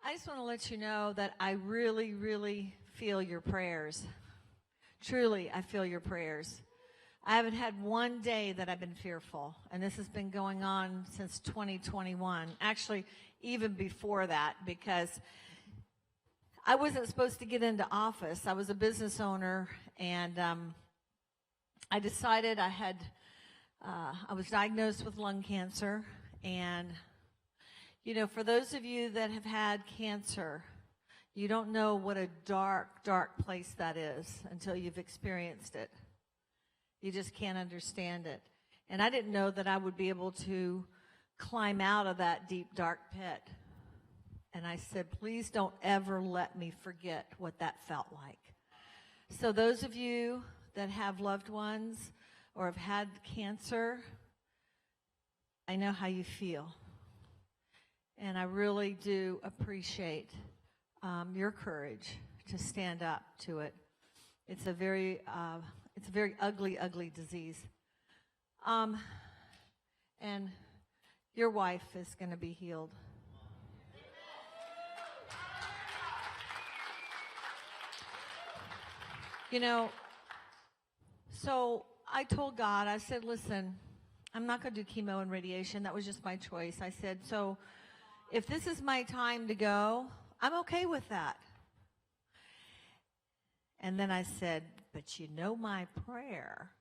I just want to let you know that I really, really feel your prayers. Truly, I feel your prayers. I haven't had one day that I've been fearful, and this has been going on since 2021. Actually, even before that, because I wasn't supposed to get into office. I was a business owner, and I decided I was diagnosed with lung cancer, and you know, for those of you that have had cancer, you don't know what a dark, dark place that is until you've experienced it. You just can't understand it. And I didn't know that I would be able to climb out of that deep, dark pit. And I said, please don't ever let me forget what that felt like. So those of you that have loved ones or have had cancer, I know how you feel. And I really do appreciate your courage to stand up to it. It's a very ugly, ugly disease. And your wife is going to be healed. You know, so I told God, I said, listen, I'm not going to do chemo and radiation. That was just my choice. I said, so if this is my time to go, I'm okay with that. And then I said, but you know my prayer,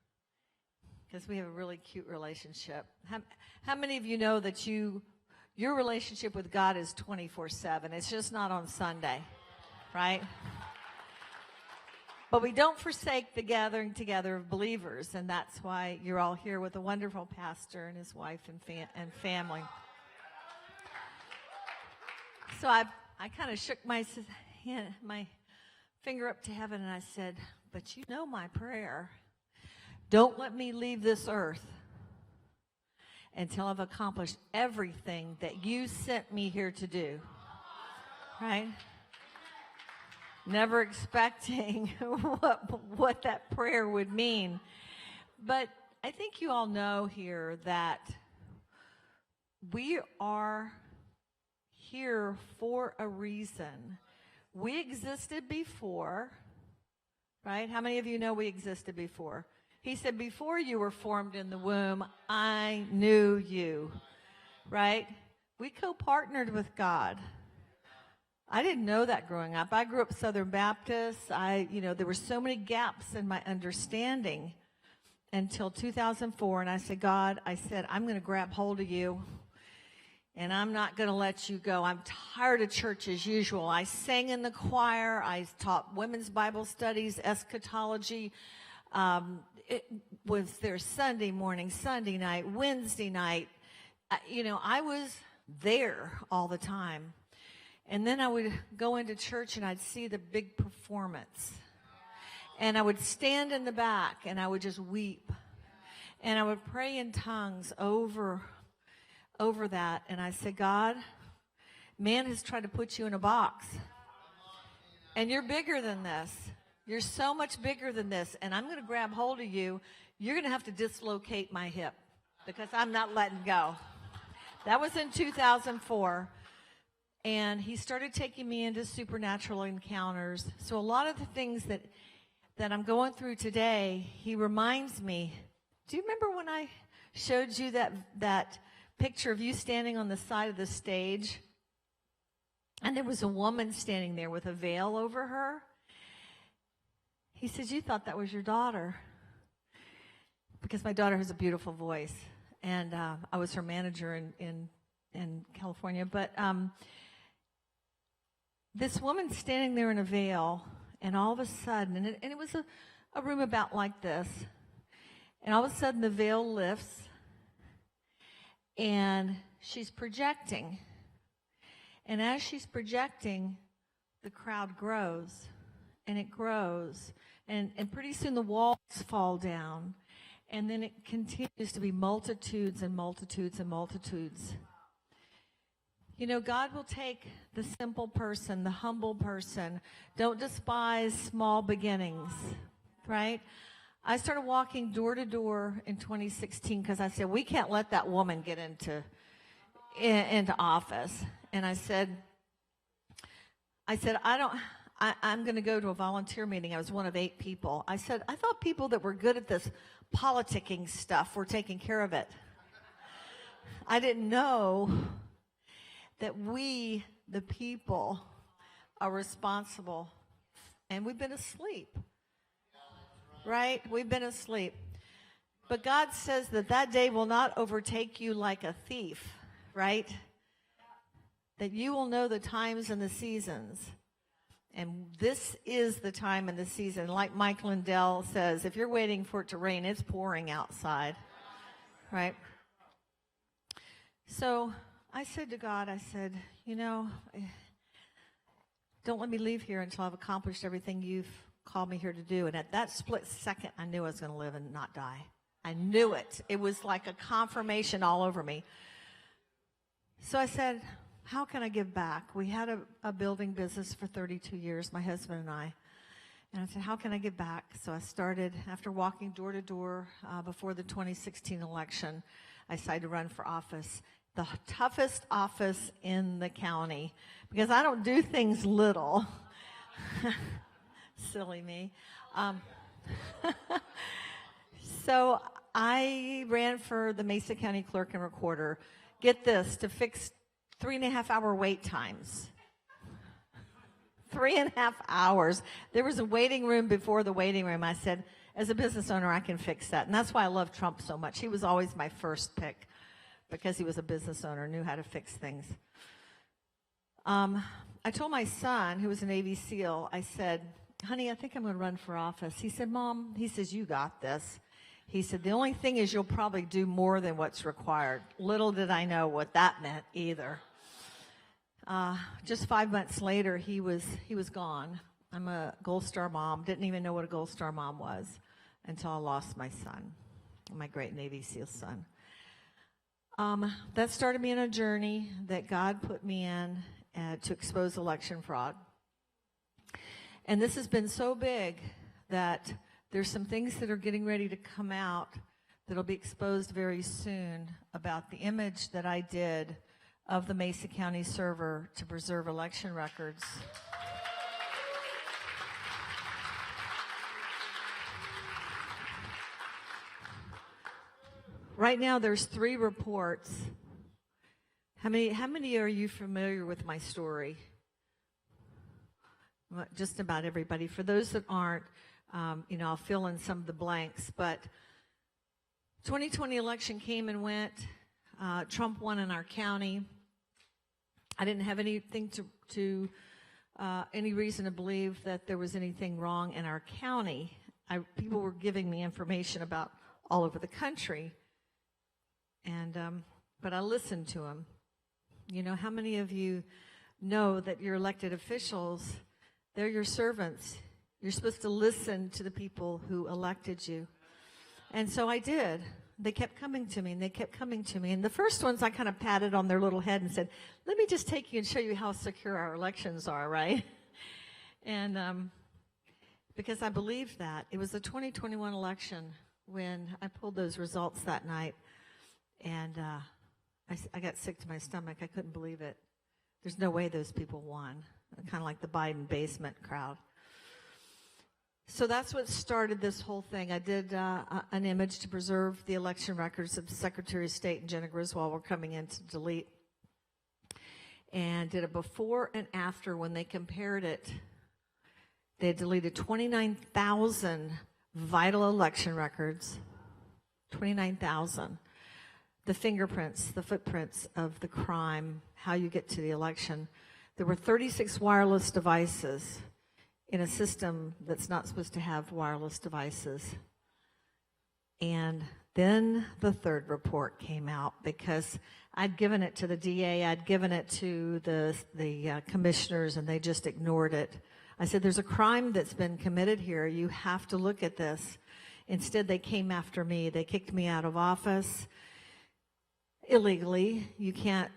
because we have a really cute relationship. How many of you know that your relationship with God is 24/7? It's just not on Sunday, right? But we don't forsake the gathering together of believers, and that's why you're all here with a wonderful pastor and his wife and family. So I kind of shook my finger up to heaven, and I said, but you know my prayer. Don't let me leave this earth until I've accomplished everything that you sent me here to do. Right? Never expecting what that prayer would mean. But I think you all know here that we are here for a reason. We existed before, right? How many of you know we existed before? He said, before you were formed in the womb, I knew you, right? We co-partnered with God. I didn't know that growing up. I grew up Southern Baptist. There were so many gaps in my understanding until 2004. And I said, God, I'm going to grab hold of you, and I'm not going to let you go. I'm tired of church as usual. I sang in the choir. I taught women's Bible studies, eschatology. It was there Sunday morning, Sunday night, Wednesday night. I was there all the time. And then I would go into church and I'd see the big performance. And I would stand in the back and I would just weep. And I would pray in tongues over that. And I said, God, man has tried to put you in a box. And you're bigger than this. You're so much bigger than this. And I'm going to grab hold of you. You're going to have to dislocate my hip because I'm not letting go. That was in 2004. And he started taking me into supernatural encounters. So a lot of the things that I'm going through today, he reminds me. Do you remember when I showed you that picture of you standing on the side of the stage? And there was a woman standing there with a veil over her. He says, you thought that was your daughter. Because my daughter has a beautiful voice. And I was her manager in California. But this woman standing there in a veil, and all of a sudden, and it was a room about like this, and all of a sudden the veil lifts, and she's projecting. And as she's projecting, the crowd grows, and it grows, and pretty soon the walls fall down, and then it continues to be multitudes and multitudes and multitudes. You know, God will take the simple person, the humble person. Don't despise small beginnings, right? I started walking door to door in 2016 because I said, we can't let that woman get into office. And I said, I said, I'm going to go to a volunteer meeting. I was one of 8 people. I said, I thought people that were good at this politicking stuff were taking care of it. I didn't know that we, the people, are responsible. And we've been asleep. Right? We've been asleep. But God says that that day will not overtake you like a thief, right? That you will know the times and the seasons. And this is the time and the season. Like Mike Lindell says, if you're waiting for it to rain, it's pouring outside, right? So I said to God, I said, you know, don't let me leave here until I've accomplished everything you've called me here to do. And at that split second, I knew I was going to live and not die. I knew it. It was like a confirmation all over me. So I said, how can I give back? We had a building business for 32 years, my husband and I. And I said, how can I give back? So I started, after walking door to door before the 2016 election, I decided to run for office, the toughest office in the county, because I don't do things little. Silly me. So I ran for the Mesa County Clerk and Recorder. Get this, to fix 3.5-hour wait times. 3.5 hours. There was a waiting room before the waiting room. I said, as a business owner, I can fix that. And that's why I love Trump so much. He was always my first pick because he was a business owner, knew how to fix things. I told my son, who was a Navy SEAL, I said, honey, I think I'm going to run for office. He said, Mom, he says, you got this. He said, the only thing is you'll probably do more than what's required. Little did I know what that meant either. Just 5 months later, he was gone. I'm a Gold Star mom. Didn't even know what a Gold Star mom was until I lost my son, my great Navy SEAL son. That started me on a journey that God put me in to expose election fraud. And this has been so big that there's some things that are getting ready to come out that'll be exposed very soon about the image that I did of the Mesa County server to preserve election records. Right now, there's 3 reports. How many are you familiar with my story? Well, just about everybody. For those that aren't, I'll fill in some of the blanks. But 2020 election came and went. Trump won in our county. I didn't have anything any reason to believe that there was anything wrong in our county. People were giving me information about all over the country, but I listened to them. You know, how many of you know that your elected officials, they're your servants? You're supposed to listen to the people who elected you. And so I did. They kept coming to me, and they kept coming to me. And the first ones I kind of patted on their little head and said, let me just take you and show you how secure our elections are, right? And because I believed that. It was the 2021 election when I pulled those results that night. And I got sick to my stomach. I couldn't believe it. There's no way those people won. Kind of like the Biden basement crowd. So that's what started this whole thing. I did an image to preserve the election records of the Secretary of State and Jenna Griswold were coming in to delete. And did a before and after. When they compared it, they had deleted 29,000 vital election records. 29,000. The fingerprints, the footprints of the crime, how you get to the election. There were 36 wireless devices in a system that's not supposed to have wireless devices. And then the third report came out because I'd given it to the DA, I'd given it to the commissioners, and they just ignored it. I said, there's a crime that's been committed here. You have to look at this. Instead, they came after me. They kicked me out of office illegally. You can't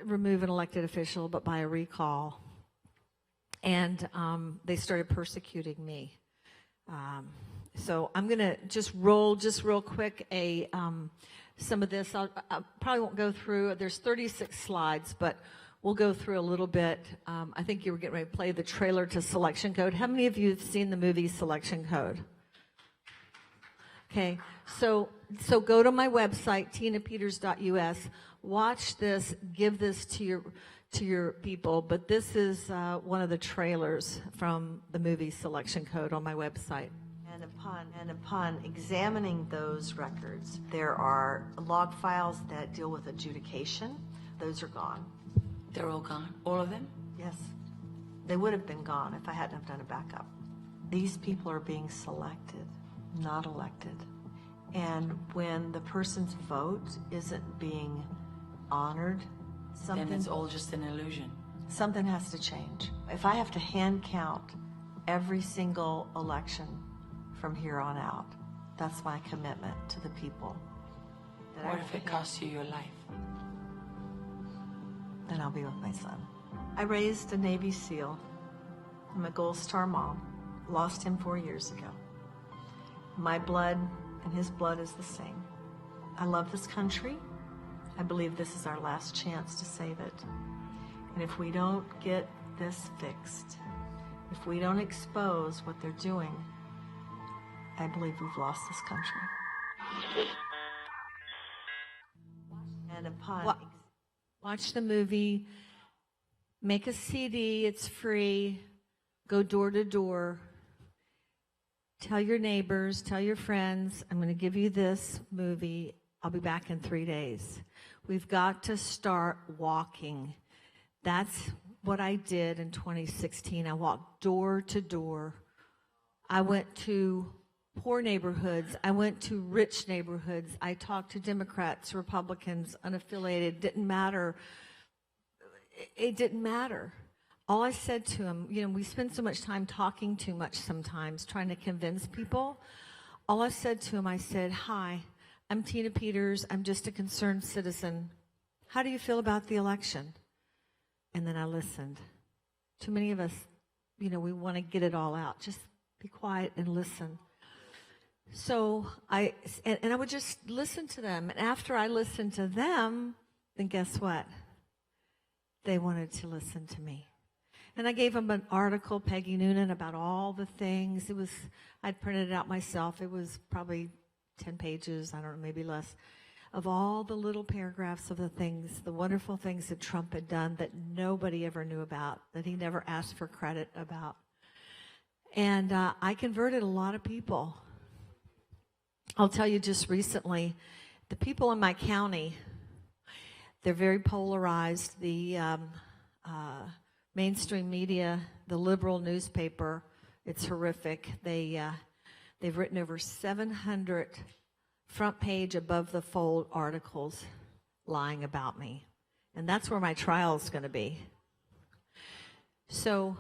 remove an elected official but by a recall. And they started persecuting me. So I'm going to just roll real quick some of this. I probably won't go through. There's 36 slides, but we'll go through a little bit. I think you were getting ready to play the trailer to Selection Code. How many of you have seen the movie Selection Code? Okay, so go to my website, tinapeters.us. Watch this, give this to your people. But this is one of the trailers from the movie Selection Code on my website. And upon examining those records, there are log files that deal with adjudication. Those are gone. They're all gone? All of them? Yes. They would have been gone if I hadn't have done a backup. These people are being selected, not elected. And when the person's vote isn't being honored, Then it's all just an illusion. something has to change. If I have to hand count every single election from here on out, that's my commitment to the people. What if it costs you your life? Then I'll be with my son. I raised a Navy SEAL. I'm a Gold Star mom. Lost him 4 years ago. My blood and his blood is the same. I love this country. I believe this is our last chance to save it. And if we don't get this fixed, if we don't expose what they're doing, I believe we've lost this country. And upon Watch the movie, make a CD, it's free, go door to door, tell your neighbors, tell your friends, I'm going to give you this movie, I'll be back in 3 days. We've got to start walking. That's what I did in 2016. I walked door to door. I went to poor neighborhoods. I went to rich neighborhoods. I talked to Democrats, Republicans, unaffiliated. Didn't matter. It didn't matter. All I said to them, we spend so much time talking too much sometimes, trying to convince people. All I said to them, I said, "Hi, I'm Tina Peters. I'm just a concerned citizen. How do you feel about the election?" And then I listened. Too many of us, we want to get it all out. Just be quiet and listen. So I would just listen to them. And after I listened to them, then guess what? They wanted to listen to me. And I gave them an article, Peggy Noonan, about all the things. I'd printed it out myself. It was probably 10 pages, I don't know, maybe less, of all the little paragraphs of the things, the wonderful things that Trump had done that nobody ever knew about, that he never asked for credit about. And I converted a lot of people. I'll tell you just recently, the people in my county, they're very polarized. The mainstream media, the liberal newspaper, it's horrific. They've written over 700 front page above the fold articles lying about me. And that's where my trial is going to be. So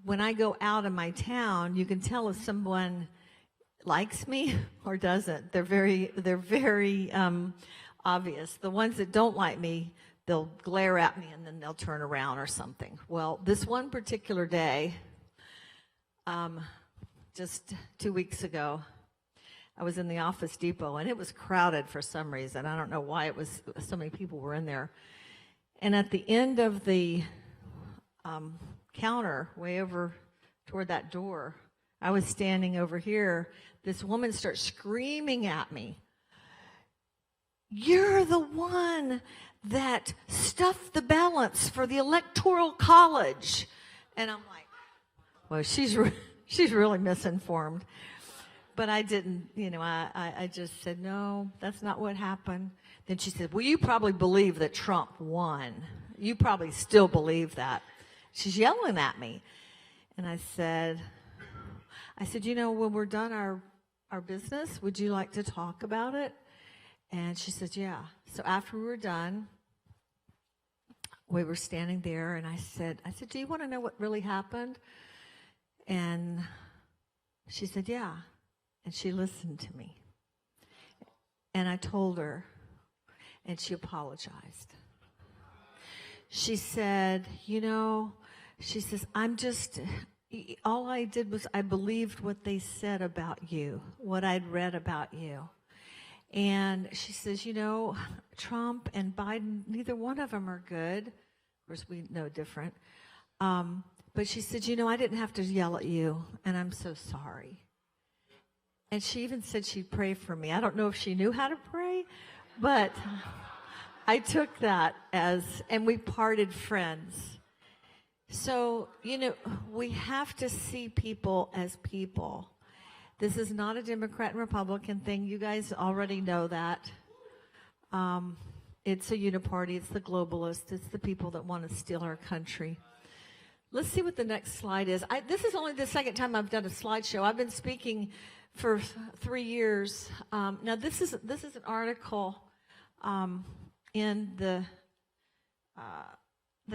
when I go out in my town, you can tell if someone likes me or doesn't. They're very obvious. The ones that don't like me, they'll glare at me and then they'll turn around or something. Well, this one particular day, just 2 weeks ago, I was in the Office Depot and it was crowded for some reason. I don't know why it was, so many people were in there. And at the end of the counter, way over toward that door, I was standing over here. This woman starts screaming at me, "You're the one that stuffed the ballots for the Electoral College." And I'm like, well, she's really misinformed. But I didn't, I just said, "No, that's not what happened." Then she said, "Well, you probably believe that Trump won. You probably still believe that." She's yelling at me. And I said, when we're done our business, would you like to talk about it? And she said, "Yeah." So after we were done, we were standing there, and I said, "Do you want to know what really happened?" And she said, "Yeah." And she listened to me. And I told her, and she apologized. She said, she says, all I did was I believed what they said about you, what I'd read about you. And she says, Trump and Biden, neither one of them are good. course, we know different. But she said, you know, I didn't have to yell at you, and I'm so sorry. And she even said she'd pray for me. I don't know if she knew how to pray, but I took that and we parted friends. So, you know, we have to see people as people. This is not a Democrat and Republican thing. You guys already know that. It's a uniparty. It's the globalists. It's the people that want to steal our country. Let's see what the next slide is. This is only the second time I've done a slideshow. I've been speaking for 3 years. Now, this is an article in the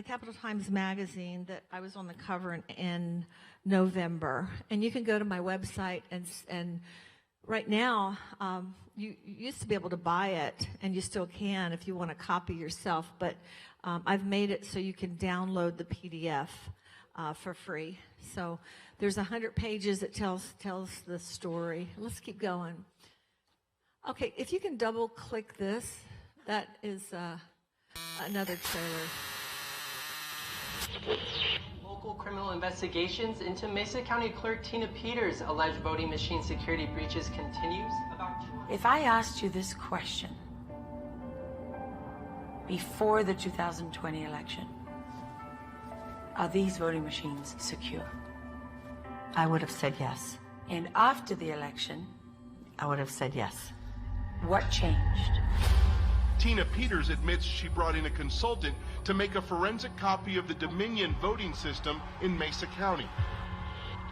Capital Times magazine that I was on the cover in November. And you can go to my website and right now, you used to be able to buy it, and you still can if you want to copy yourself, but I've made it so you can download the PDF for free. So there's 100 pages that tells the story. Let's keep going. Okay, if you can double click this, that is another trailer. Local criminal investigations into Mesa County Clerk Tina Peters' alleged voting machine security breaches continues. If I asked you this question before the 2020 election, are these voting machines secure? I would have said yes. And after the election, I would have said yes. what changed? Tina Peters admits she brought in a consultant to make a forensic copy of the Dominion voting system in Mesa County.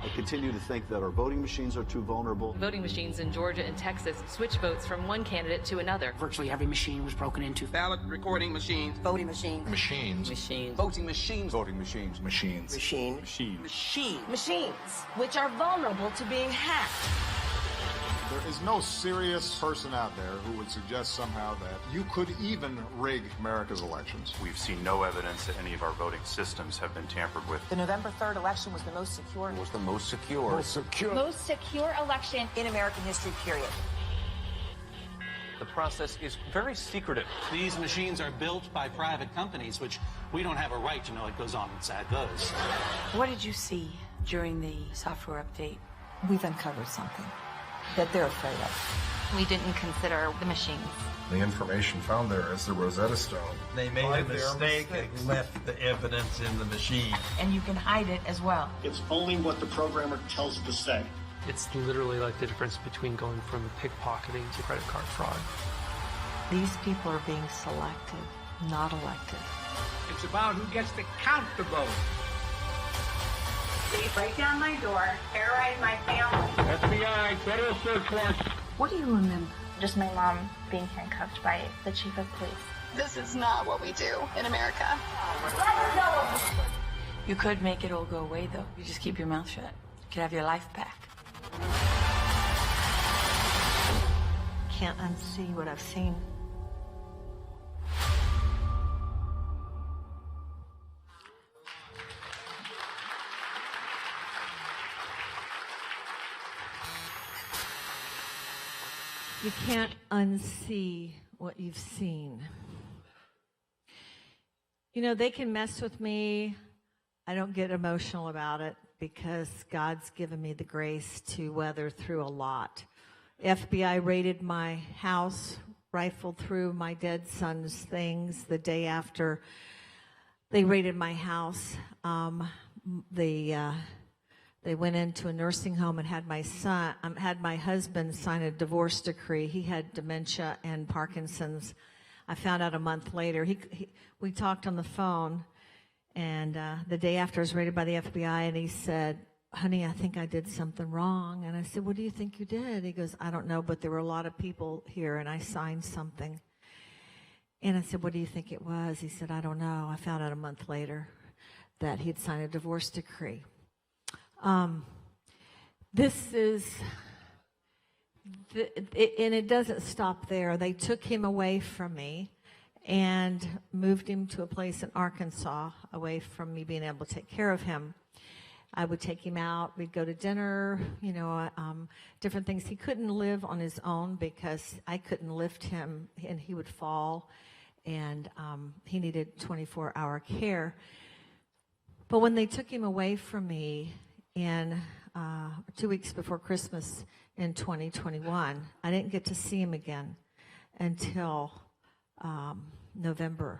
I continue to think that our voting machines are too vulnerable. Voting machines in Georgia and Texas switch votes from one candidate to another. Virtually every machine was broken into. Ballot recording machines. Voting machines. Machines. Machines. Voting machines. Voting machines. Machines. Machine. Machine. Machine. Machines, which are vulnerable to being hacked. There is no serious person out there who would suggest somehow that you could even rig America's elections. We've seen no evidence that any of our voting systems have been tampered with. The November 3rd election was the most secure. It was the most secure. Most secure election in American history, period. The process is very secretive. These machines are built by private companies, which we don't have a right to know what goes on inside those. What did you see during the software update? We've uncovered something that they're afraid of. We didn't consider the machines. The information found there is the Rosetta Stone. They made a mistake and left the evidence in the machine. And you can hide it as well. It's only what the programmer tells it to say. It's literally like the difference between going from pickpocketing to credit card fraud. These people are being selected, not elected. It's about who gets to count the vote. They break down my door, terrorize my family. FBI, federal search warrant. What do you remember? Just my mom being handcuffed by the chief of police. This is not what we do in America. You could make it all go away, though. You just keep your mouth shut. You could have your life back. Can't unsee what I've seen. You can't unsee what you've seen. You know, they can mess with me. I don't get emotional about it because God's given me the grace to weather through a lot. FBI raided my house, rifled through my dead son's things the day after they raided my house. They went into a nursing home and had my husband sign a divorce decree. He had dementia and Parkinson's. I found out a month later. We talked on the phone, and the day after I was raided by the FBI, and he said, "Honey, I think I did something wrong." And I said, "What do you think you did?" He goes, "I don't know, but there were a lot of people here, and I signed something." And I said, "What do you think it was?" He said, "I don't know." I found out a month later that he'd signed a divorce decree. This is, and it doesn't stop there. They took him away from me and moved him to a place in Arkansas, away from me being able to take care of him. I would take him out. We'd go to dinner, different things. He couldn't live on his own because I couldn't lift him, and he would fall. and he needed 24-hour care. But when they took him away from me in 2 weeks before Christmas in 2021, I didn't get to see him again until November,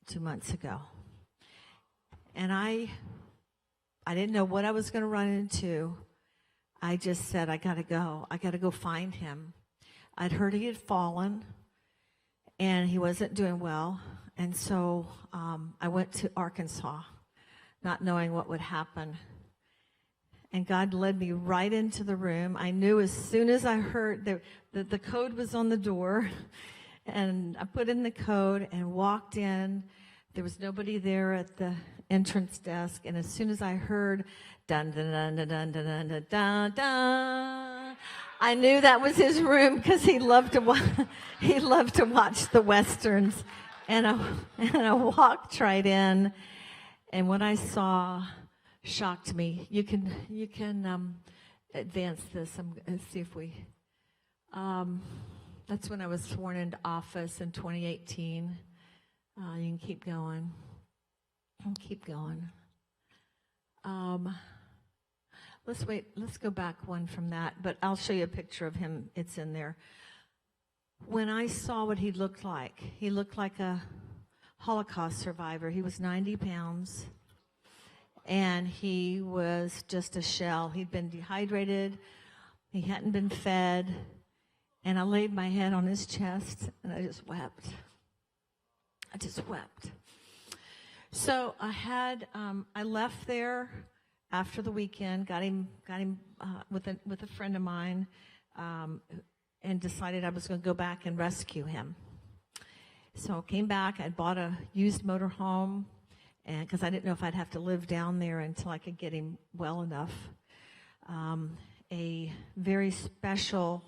2 months ago. And I didn't know what I was going to run into. I just said, I got to go. I got to go find him. I'd heard he had fallen, and he wasn't doing well. And so I went to Arkansas, not knowing what would happen. And God led me right into the room. I knew as soon as I heard the code was on the door, and I put in the code and walked in. There was nobody there at the entrance desk, and as soon as I heard dun dun dun dun dun dun dun dun dun, I knew that was his room because he loved to watch the westerns. And I walked right in, and what I saw shocked me. You can advance this. I'm going to see if we. That's when I was sworn into office in 2018. You can keep going. Keep going. Let's wait. Let's go back one from that, but I'll show you a picture of him. It's in there. When I saw what he looked like a Holocaust survivor. He was 90 pounds, and he was just a shell. He'd been dehydrated. He hadn't been fed, and I laid my head on his chest, and I just wept. So I left there after the weekend, got him with a friend of mine, and decided I was going to go back and rescue him. So I came back. I'd bought a used motorhome, and because I didn't know if I'd have to live down there until I could get him well enough. A very special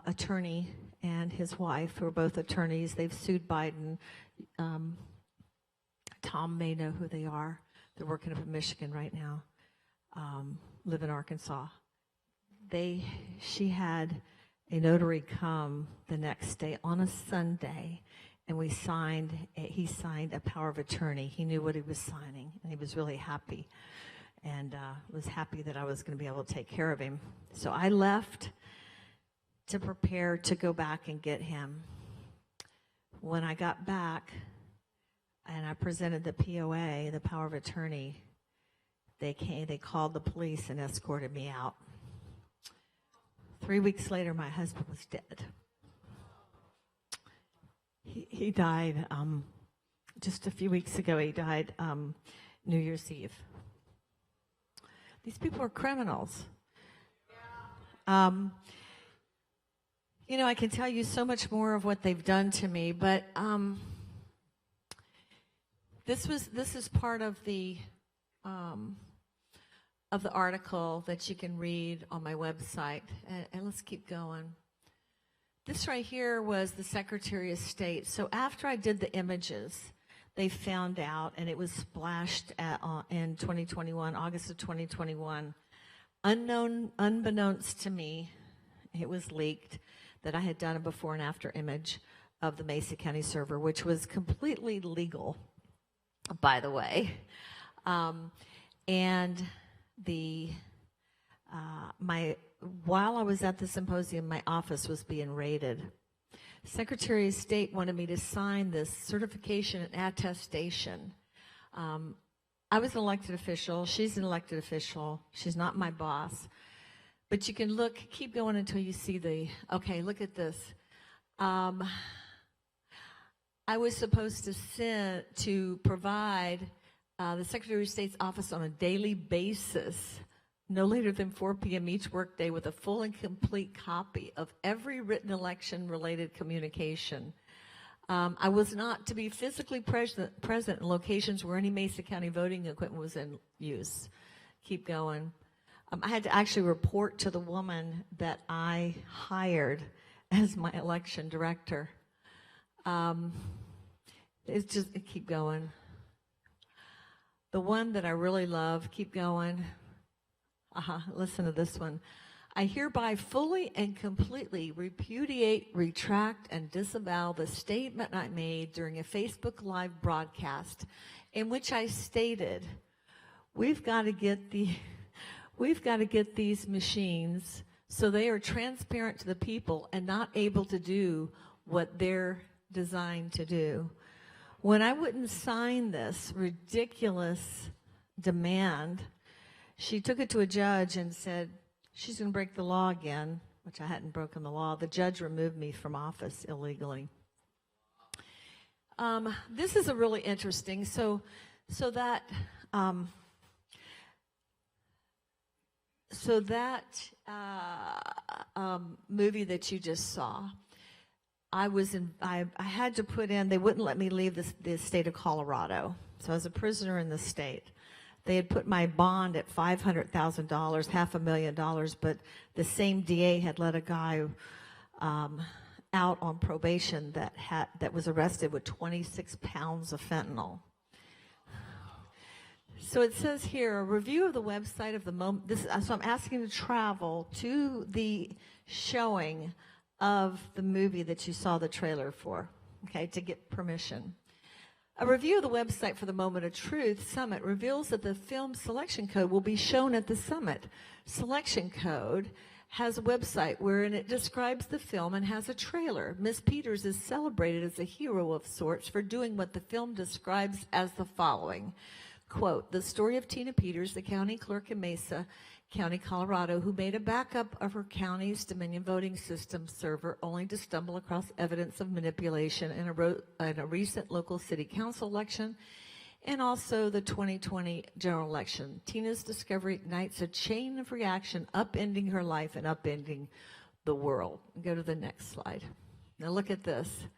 attorney and his wife, who are both attorneys, they've sued Biden. Tom may know who they are. They're working up in Michigan right now, live in Arkansas. She had a notary come the next day on a Sunday, and he signed a power of attorney. He knew what he was signing, and he was really happy, and was happy that I was going to be able to take care of him. So I left to prepare to go back and get him. When I got back and I presented the POA, the power of attorney, they called the police and escorted me out. 3 weeks later, my husband was dead. He died just a few weeks ago. He died New Year's Eve. These people are criminals. I can tell you so much more of what they've done to me, but this is part of the article that you can read on my website. And let's keep going. This right here was the Secretary of State. So after I did the images, they found out, and it was splashed in 2021, August of 2021. Unbeknownst to me, it was leaked that I had done a before and after image of the Mesa County server, which was completely legal, by the way. And while I was at the symposium, my office was being raided. Secretary of State wanted me to sign this certification and attestation. I was an elected official. She's an elected official. She's not my boss. But you can keep going until you see okay, look at this. I was supposed to provide the Secretary of State's office on a daily basis, no later than 4 p.m. each workday, with a full and complete copy of every written election-related communication. I was not to be physically present in locations where any Mesa County voting equipment was in use. Keep going. I had to actually report to the woman that I hired as my election director. Keep going. The one that I really love, keep going. Listen to this one. I hereby fully and completely repudiate, retract, and disavow the statement I made during a Facebook Live broadcast in which I stated, we've got to get these machines so they are transparent to the people and not able to do what they're designed to do. When I wouldn't sign this ridiculous demand, she took it to a judge and said, she's going to break the law again, which I hadn't broken the law. The judge removed me from office illegally. This is a really interesting. So that movie that you just saw, I had to put in. They wouldn't let me leave the state of Colorado, so I was a prisoner in the state. They had put my bond at $500,000, $500,000, but the same DA had let a guy out on probation that was arrested with 26 pounds of fentanyl. So it says here, a review of the website of the moment. So I'm asking you to travel to the showing of the movie that you saw the trailer for, okay, to get permission. A review of the website for the Moment of Truth Summit reveals that the film selection code will be shown at the summit. Selection code has a website wherein it describes the film and has a trailer. Ms. Peters is celebrated as a hero of sorts for doing what the film describes as the following. Quote, the story of Tina Peters, the county clerk in Mesa County, Colorado, who made a backup of her county's Dominion voting system server only to stumble across evidence of manipulation in a recent local city council election and also the 2020 general election. Tina's discovery ignites a chain of reaction, upending her life and upending the world. Go to the next slide. Now look at this.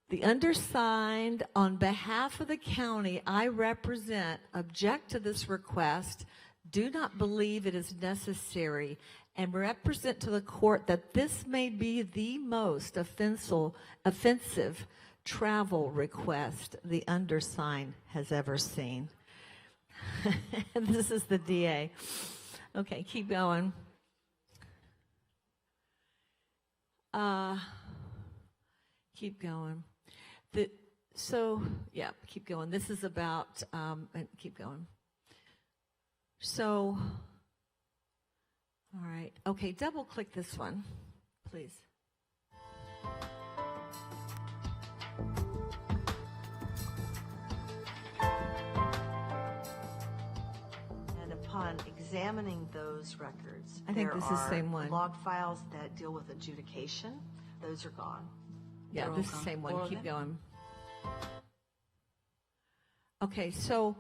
The undersigned, on behalf of the county I represent, object to this request, do not believe it is necessary, and represent to the court that this may be the most offensive travel request the undersigned has ever seen. This is the DA. Okay, keep going. Keep going. Keep going. This is about, keep going. So, all right. Okay, double click this one, please. And upon examining those records, I think this is the same one. Log files that deal with adjudication, those are gone. Yeah, this is the same one. Keep going. Okay, so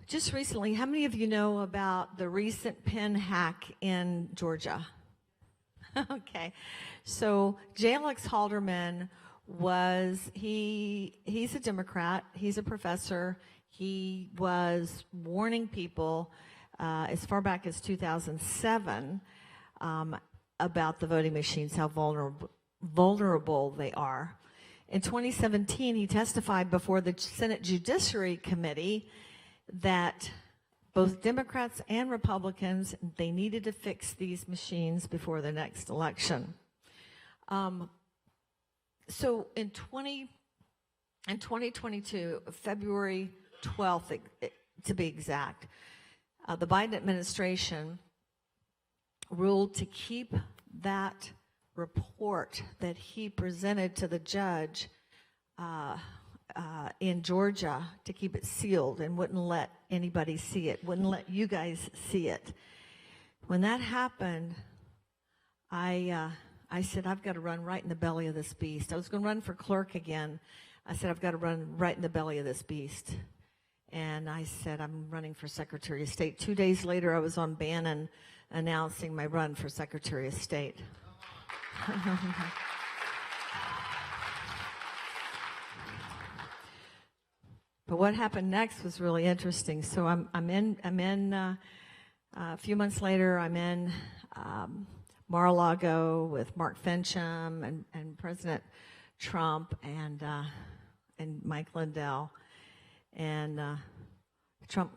just recently, how many of you know about the recent pen hack in Georgia? Okay, so J. Alex Halderman he's a Democrat, he's a professor, he was warning people as far back as 2007 about the voting machines, how vulnerable they are. In 2017, he testified before the Senate Judiciary Committee that both Democrats and Republicans, they needed to fix these machines before the next election. So in 2022, February 12th, to be exact, the Biden administration ruled to keep that report that he presented to the judge in Georgia, to keep it sealed and wouldn't let anybody see it, wouldn't let you guys see it. When that happened, I said, I've got to run right in the belly of this beast. I was going to run for clerk again. I said, I've got to run right in the belly of this beast. And I said, I'm running for Secretary of State. 2 days later, I was on Bannon announcing my run for Secretary of State. But what happened next was really interesting. So I'm in a few months later, I'm in Mar-a-Lago with Mark Fincham and President Trump and Mike Lindell. And Trump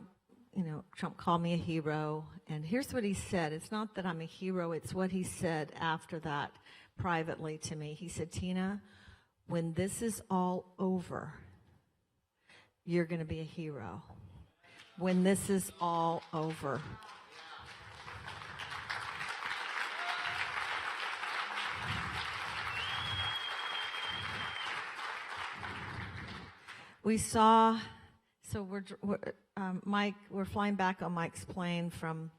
Trump called me a hero. And here's what he said. It's not that I'm a hero. It's what he said after that privately to me. He said, Tina, when this is all over, you're going to be a hero. When this is all over. We saw, so we're flying back on Mike's plane from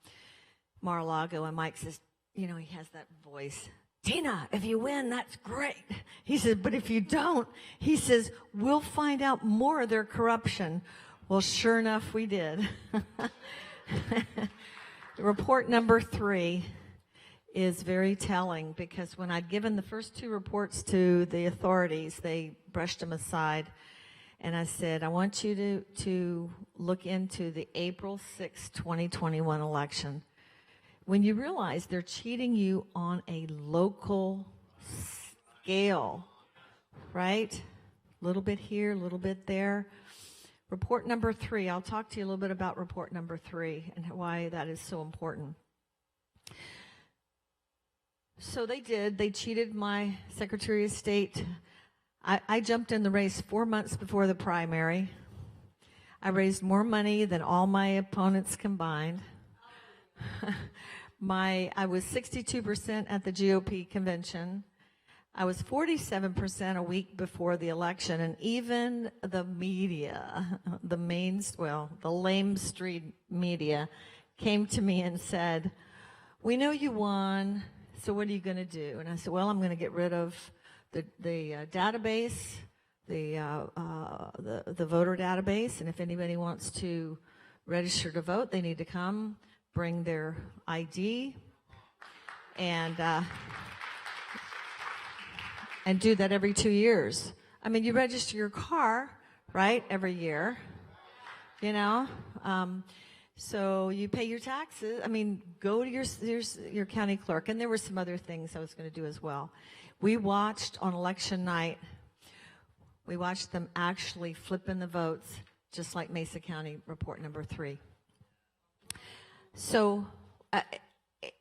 Mar-a-Lago, and Mike says, he has that voice, Tina, if you win, that's great. He says, but if you don't, he says, we'll find out more of their corruption. Well, sure enough, we did. Report number 3 is very telling, because when I'd given the first 2 reports to the authorities, they brushed them aside. And I said, I want you to look into the April 6, 2021 election. When you realize they're cheating you on a local scale, right? A little bit here, a little bit there. Report number 3, I'll talk to you a little bit about report number 3 and why that is so important. So they cheated my Secretary of State. I jumped in the race 4 months before the primary. I raised more money than all my opponents combined. I was 62% at the GOP convention. I was 47% a week before the election, and even the media, the lame street media, came to me and said, we know you won, so what are you going to do? And I said, well, I'm going to get rid of the database, the voter database, and if anybody wants to register to vote, they need to come, bring their ID, and do that every 2 years. I mean, you register your car, right, every year, so you pay your taxes. I mean, go to your county clerk, and there were some other things I was going to do as well. We watched on election night, we watched them actually flipping the votes, just like Mesa County report number 3. So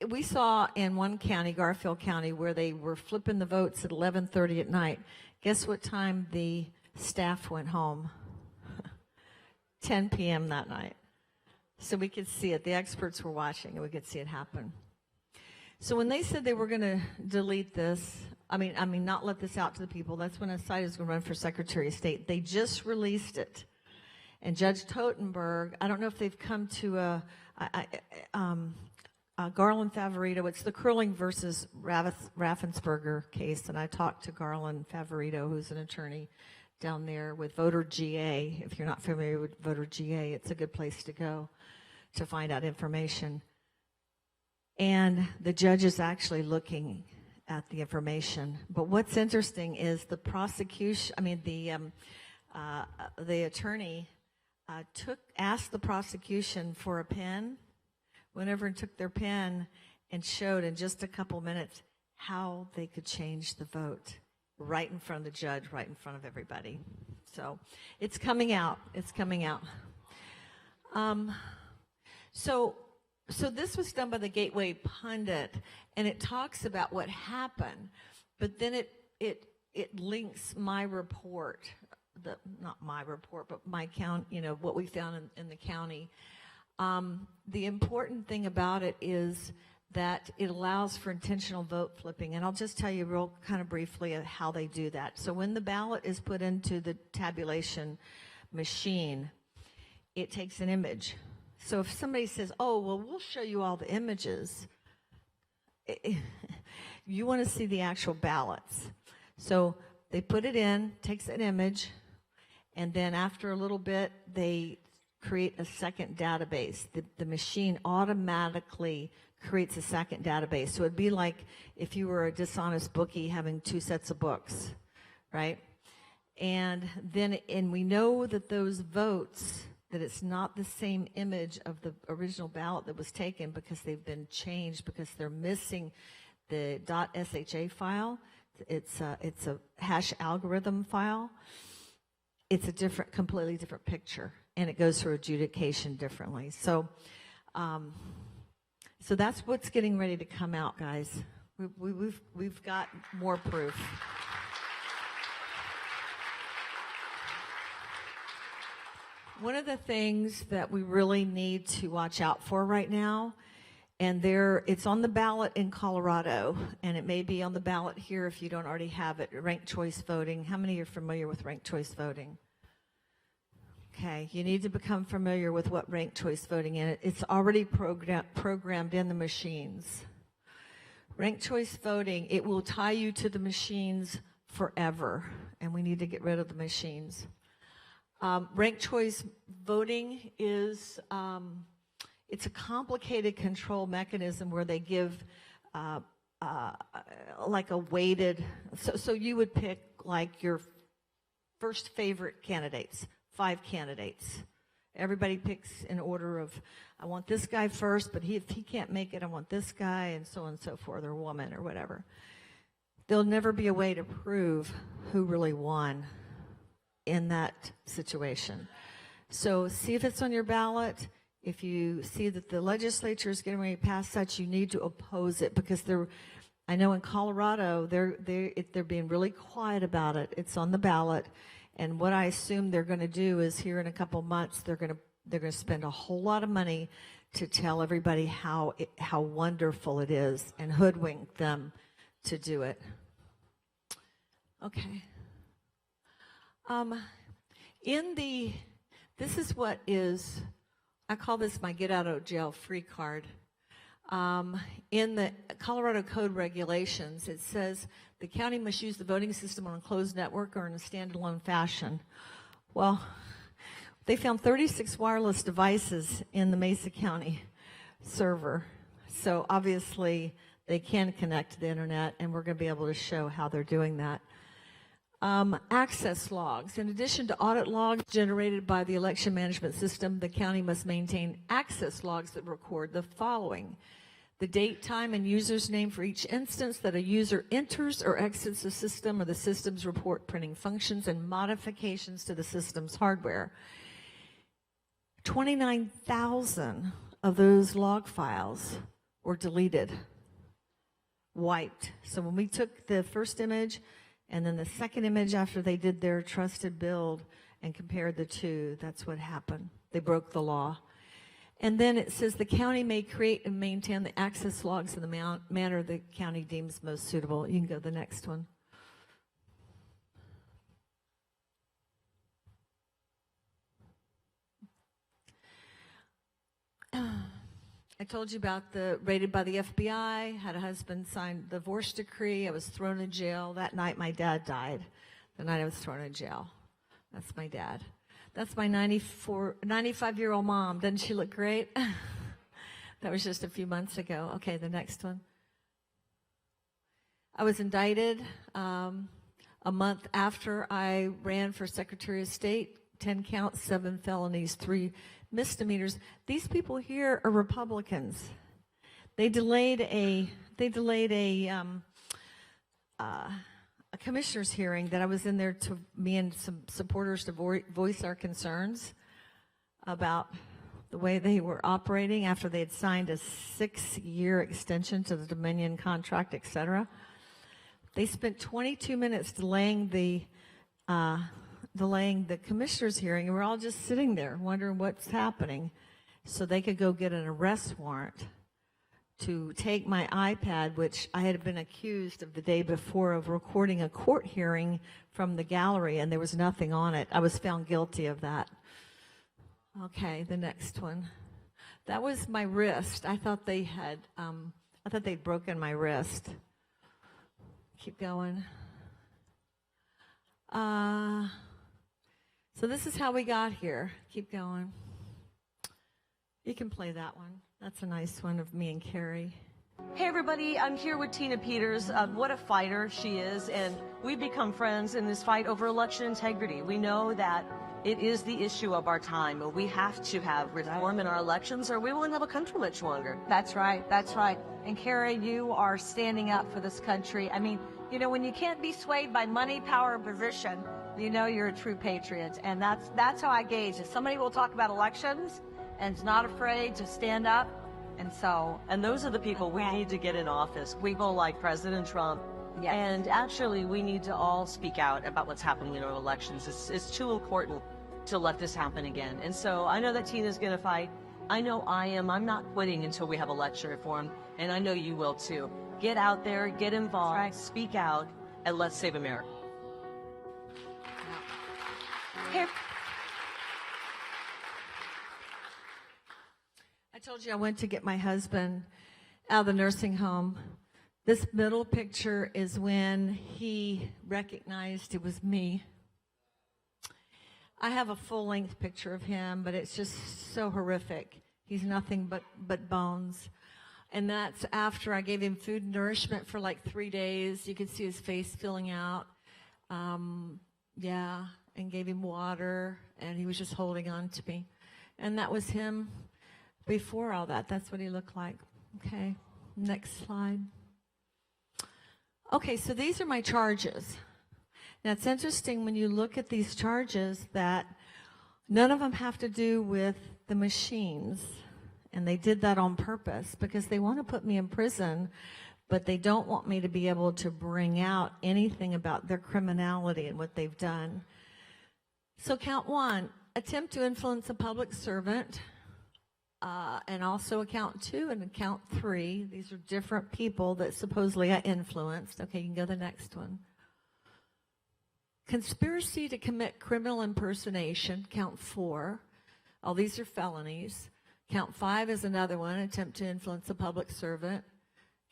we saw in one county, Garfield County, where they were flipping the votes at 11:30 at night. Guess what time the staff went home? 10 p.m. that night. So we could see it. The experts were watching, and we could see it happen. So when they said they were going to delete this, not let this out to the people, that's when I decided I was going to run for Secretary of State. They just released it. And Judge Totenberg, I don't know if they've come to Garland Favorito. It's the Curling versus Raffensperger case, and I talked to Garland Favorito, who's an attorney down there with Voter GA. If you're not familiar with Voter GA, it's a good place to go to find out information. And the judge is actually looking at the information. But what's interesting is the prosecution, the attorney asked the prosecution for a pen, went over and took their pen and showed in just a couple minutes how they could change the vote right in front of the judge, right in front of everybody. So it's coming out. It's coming out. So this was done by the Gateway Pundit, and it talks about what happened, but then it links my report, not my report, but my count, what we found in the county. The important thing about it is that it allows for intentional vote flipping, and I'll just tell you real kind of briefly how they do that. So when the ballot is put into the tabulation machine, it takes an image. So if somebody says, oh, well, we'll show you all the images, you want to see the actual ballots. So they put it in, takes an image, and then after a little bit, they create a second database. The machine automatically creates a second database. So it'd be like if you were a dishonest bookie having 2 sets of books, right? And we know that those votes, that it's not the same image of the original ballot that was taken because they've been changed, because they're missing the .sha file. It's a hash algorithm file. It's a completely different picture. and it goes through adjudication differently. So that's what's getting ready to come out, guys. We've got more proof. One of the things that we really need to watch out for right now, and it's on the ballot in Colorado, and it may be on the ballot here if you don't already have it, ranked choice voting. How many are familiar with ranked choice voting? Okay, you need to become familiar with what ranked choice voting is. It's already programmed in the machines. Ranked choice voting, it will tie you to the machines forever, and we need to get rid of the machines. Ranked choice voting is, it's a complicated control mechanism where they give like a weighted, so you would pick like your first favorite candidates, 5 candidates. Everybody picks in order of, I want this guy first, but if he can't make it, I want this guy, and so on and so forth, or woman, or whatever. There'll never be a way to prove who really won in that situation. So see if it's on your ballot. If you see that the legislature is getting ready to pass such, you need to oppose it, because I know in Colorado, they're being really quiet about it. It's on the ballot. And what I assume they're going to do is here in a couple months, they're going to spend a whole lot of money to tell everybody how wonderful it is and hoodwink them to do it. Okay. This is what is, I call this my get out of jail free card. In the Colorado Code regulations, it says the county must use the voting system on a closed network or in a standalone fashion. Well, they found 36 wireless devices in the Mesa County server. So obviously they can connect to the internet, and we're going to be able to show how they're doing that. Access logs. In addition to audit logs generated by the election management system, the county must maintain access logs that record the following: the date, time, and user's name for each instance that a user enters or exits the system, or the system's report printing functions and modifications to the system's hardware. 29,000 of those log files were deleted, wiped. So when we took the first image and then the second image after they did their trusted build and compared the two, that's what happened. They broke the law. And then it says the county may create and maintain the access logs in the manner the county deems most suitable. You can go to the next one. I told you about the raided by the FBI, had a husband sign the divorce decree. I was thrown in jail. That night my dad died, the night I was thrown in jail. That's my dad. That's my 95-year-old mom. Doesn't she look great? That was just a few months ago. Okay, the next one. I was indicted a month after I ran for Secretary of State. 10 counts, 7 felonies, 3 misdemeanors. These people here are Republicans. They delayed a commissioner's hearing that I was in there to me and some supporters to voice our concerns about the way they were operating after they had signed a 6-year extension to the Dominion contract, etc. They spent 22 minutes delaying the commissioner's hearing, and we're all just sitting there wondering what's happening, so they could go get an arrest warrant to take my iPad, which I had been accused of the day before of recording a court hearing from the gallery, and there was nothing on it. I was found guilty of that. Okay, the next one. That was my wrist. I thought they'd broken my wrist. Keep going. So this is how we got here. Keep going. You can play that one. That's a nice one of me and Carrie. Hey everybody, I'm here with Tina Peters. What a fighter she is, and we've become friends in this fight over election integrity. We know that it is the issue of our time. We have to have reform in our elections, or we won't have a country much longer. That's right, that's right. And Carrie, you are standing up for this country. I mean, you know, when you can't be swayed by money, power, or position, You know you're a true patriot, and that's how I gauge it. Somebody will talk about elections and is not afraid to stand up, and those are the people we need to get in office. People like President Trump. Yes. And actually, we need to all speak out about what's happening in our elections. It's too important to let this happen again. And so I know that Tina's going to fight. I know I am. I'm not quitting until we have election reform, and I know you will too. Get out there, get involved, speak out, and let's save America. Here. I told you I went to get my husband out of the nursing home. This middle picture is when he recognized it was me. I have a full-length picture of him, but it's just so horrific. He's nothing but bones. And that's after I gave him food and nourishment for like 3 days. You could see his face filling out. And gave him water, and he was just holding on to me. And that was him before all that. That's what he looked like. Okay, next slide. Okay, so these are my charges. Now, it's interesting when you look at these charges that none of them have to do with the machines, and they did that on purpose because they want to put me in prison, but they don't want me to be able to bring out anything about their criminality and what they've done. So count 1, attempt to influence a public servant, and also count 2 and count 3. These are different people that supposedly I influenced. Okay, you can go to the next one. Conspiracy to commit criminal impersonation, count 4. All these are felonies. Count 5 is another one, attempt to influence a public servant.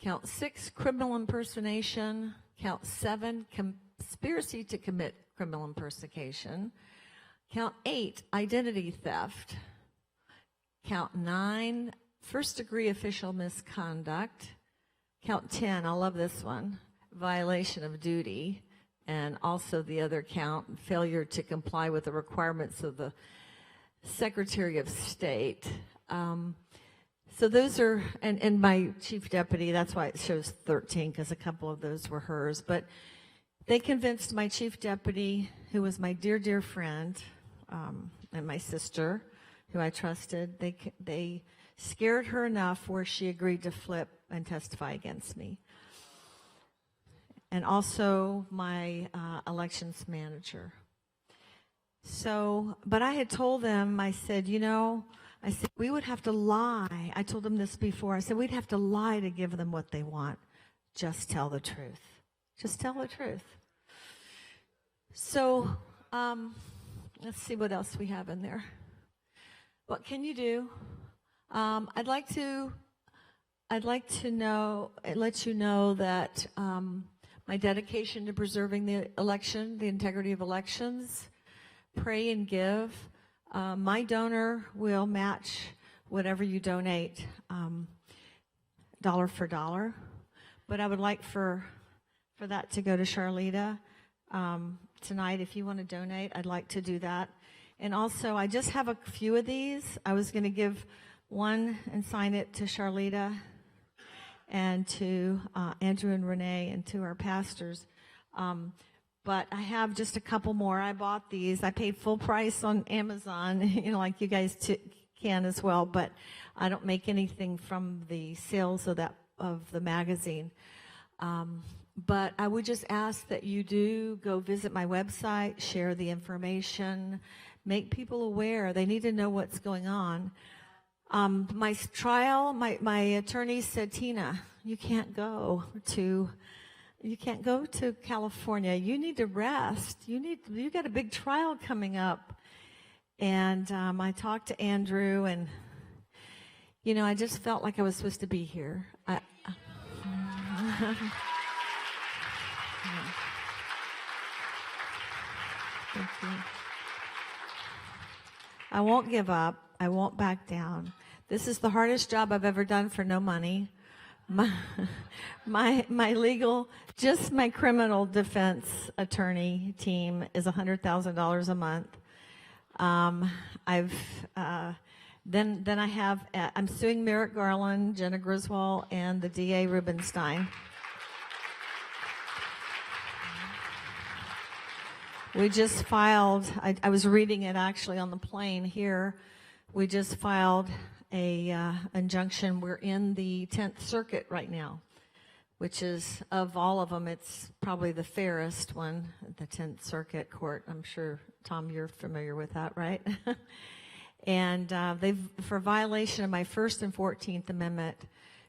Count 6, criminal impersonation. Count 7, conspiracy to commit criminal impersonation. Count 8, identity theft. Count 9, first-degree official misconduct. Count 10, I love this one, violation of duty. And also the other count, failure to comply with the requirements of the Secretary of State. So those are, and my chief deputy, that's why it shows 13, because a couple of those were hers. But they convinced my chief deputy, who was my dear, dear friend, and my sister, who I trusted, they scared her enough where she agreed to flip and testify against me. And also my elections manager. So, but I had told them, I said, we would have to lie. I told them this before. I said, we'd have to lie to give them what they want. Just tell the truth. Just tell the truth. So, let's see what else we have in there. What can you do? I'd like to let you know that my dedication to preserving the election, the integrity of elections, pray and give. My donor will match whatever you donate, dollar for dollar. But I would like for that to go to Sharleta tonight. If you want to donate, I'd like to do that. And also, I just have a few of these. I was going to give one and sign it to Sharleta and to Andrew and Renee and to our pastors. But I have just a couple more. I bought these. I paid full price on Amazon, like you guys can as well. But I don't make anything from the sales of the magazine. But I would just ask that you do go visit my website, share the information, make people aware. They need to know what's going on. My trial, my attorney said, Tina, you can't go to California. You need to rest. You got a big trial coming up. And I talked to Andrew, and I just felt like I was supposed to be here. Thank you. I won't give up. I won't back down. This is the hardest job I've ever done for no money. My legal, just my criminal defense attorney team is $100,000 a month. I'm suing Merrick Garland, Jenna Griswold, and the DA Rubenstein. We just filed, I was reading it actually on the plane here. We just filed a injunction. We're in the 10th Circuit right now, which is, of all of them, it's probably the fairest one, the 10th Circuit Court. I'm sure, Tom, you're familiar with that, right? And they've, for violation of my First and 14th Amendment,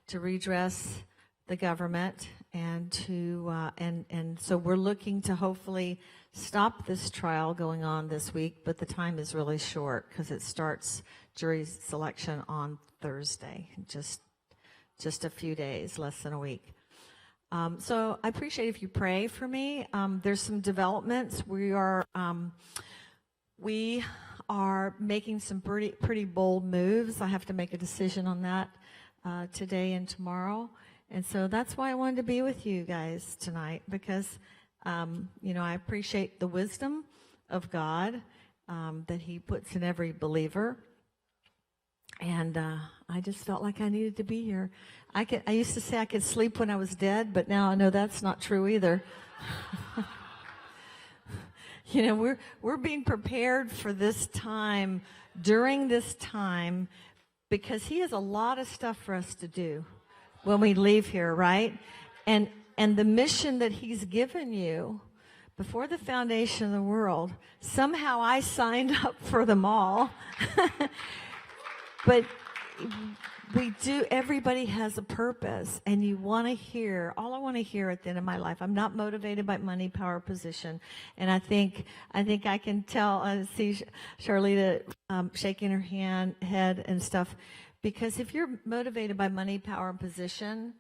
to redress the government, and to and so we're looking to hopefully stop this trial going on this week, but the time is really short because it starts jury selection on Thursday, just a few days, less than a week. So I appreciate if you pray for me. There's some developments. We are making some pretty bold moves. I have to make a decision on that today and tomorrow. And so that's why I wanted to be with you guys tonight, because, I appreciate the wisdom of God that he puts in every believer. And I just felt like I needed to be here. I used to say I could sleep when I was dead, but now I know that's not true either. We're being prepared for this time, during this time, because he has a lot of stuff for us to do when we leave here, right? And the mission that he's given you before the foundation of the world, somehow I signed up for them all. But everybody has a purpose, and you want to hear, all I want to hear at the end of my life. I'm not motivated by money, power, position. And I think I can tell, see Sharleta shaking her head and stuff, because if you're motivated by money, power, and position,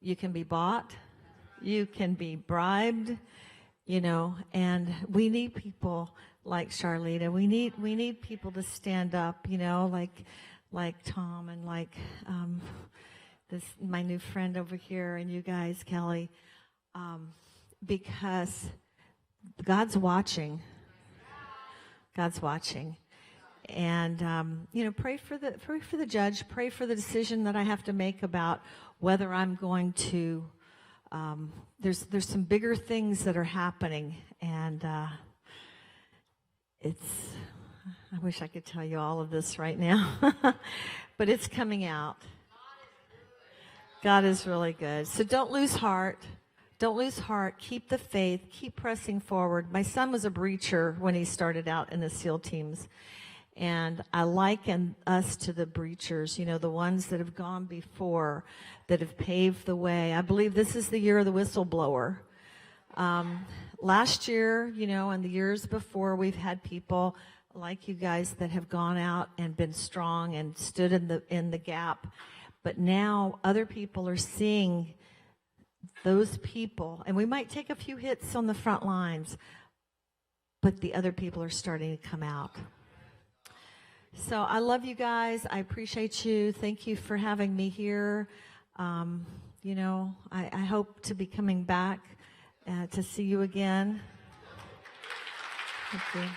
you can be bought, you can be bribed, and we need people like Sharleta. We need people to stand up, like Tom and like my new friend over here, and you guys, Kelly, because God's watching. God's watching. And pray for the judge. Pray for the decision that I have to make about whether I'm going to. There's some bigger things that are happening, and I wish I could tell you all of this right now, but it's coming out. God is really good. So don't lose heart. Don't lose heart. Keep the faith. Keep pressing forward. My son was a breacher when he started out in the SEAL teams. And I liken us to the breachers, the ones that have gone before, that have paved the way. I believe this is the year of the whistleblower. Last year, and the years before, we've had people like you guys that have gone out and been strong and stood in the gap. But now other people are seeing those people, and we might take a few hits on the front lines, but the other people are starting to come out. So I love you guys. I appreciate you. Thank you for having me here. I hope to be coming back to see you again. Thank you.